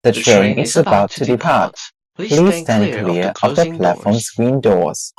The train is about to depart. Please stand clear of the platform screen doors.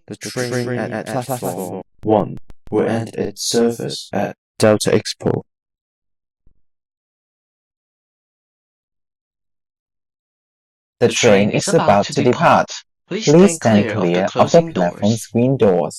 The train at platform 1 will end its service at Delta Expo. The train is about to depart. Please stand clear of the platform screen doors.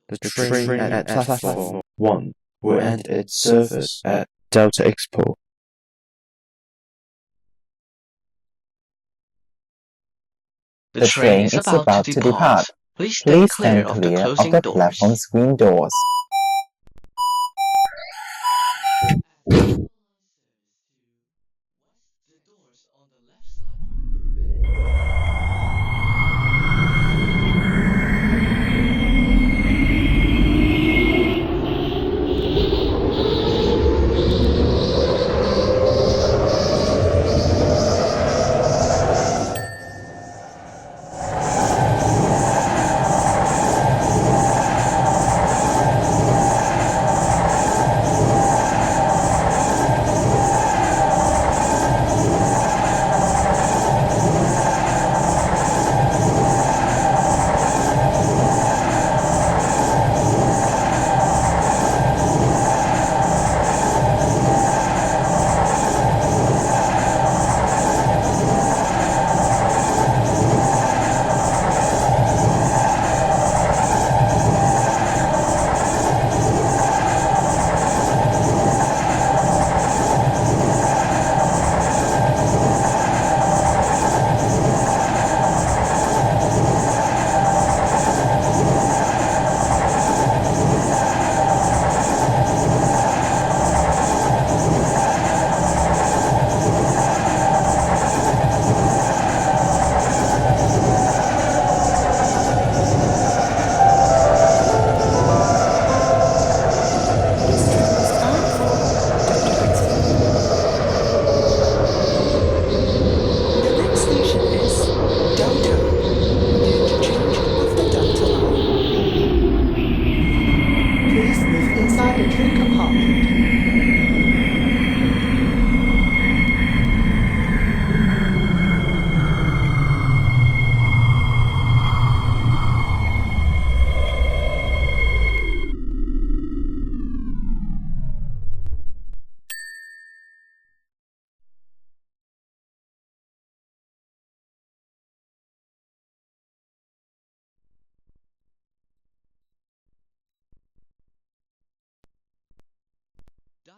The train at platform 1 will end its service at Delta Expo. The train is about to depart. Please stand clear of the platform screen doors.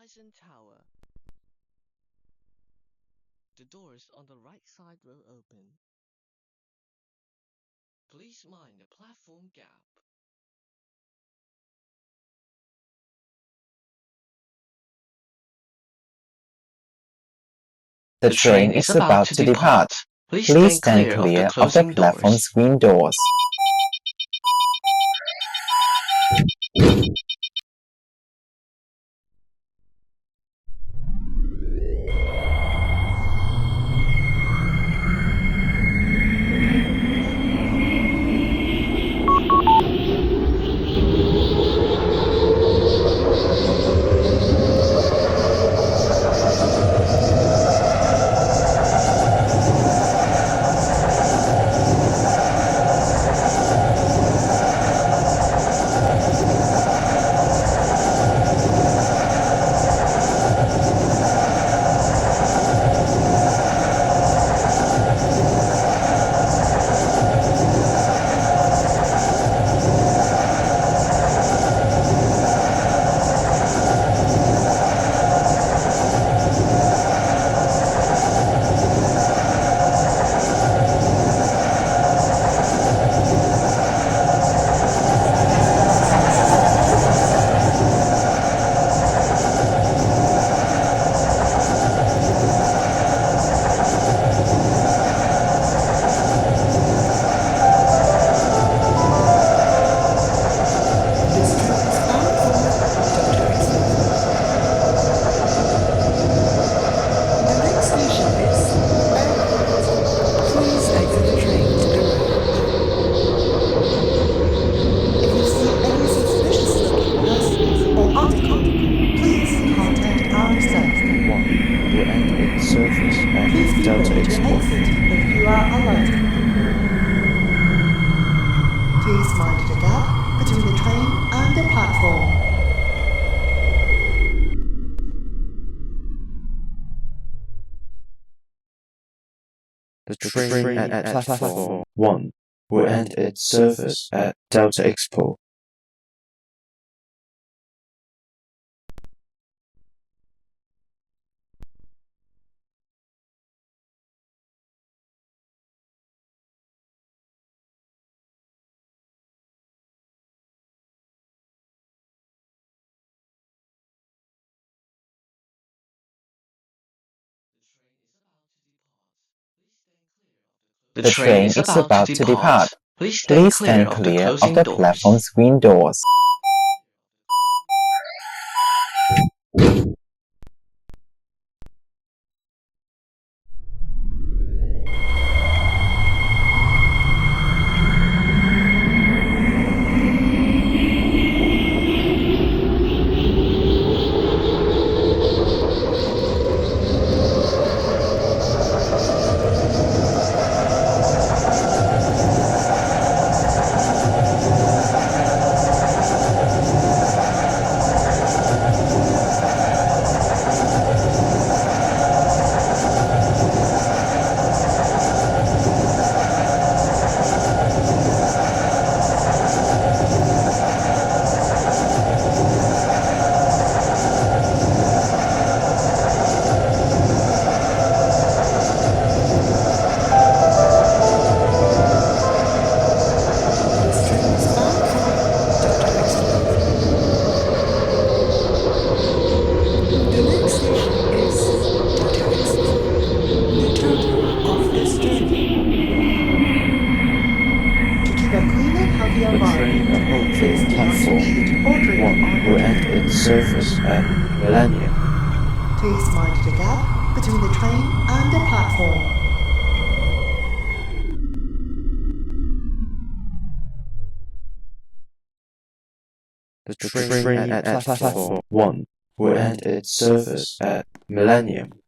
Horizon Tower. The doors on the right side will open. Please mind the platform gap. The train is about to depart. Please stand clear of the platform screen doors. Surface at Delta Export. If you are alert. Please mind the gap between the train and the platform. The train at platform 1 will end its service at Delta Expo. The train is about to depart. Please stand clear of the platform screen doors. The train approaching platform 1 will end its service at Millennium. Please mind the gap between the train and the platform. The train at platform 1 will end its service at Millennium.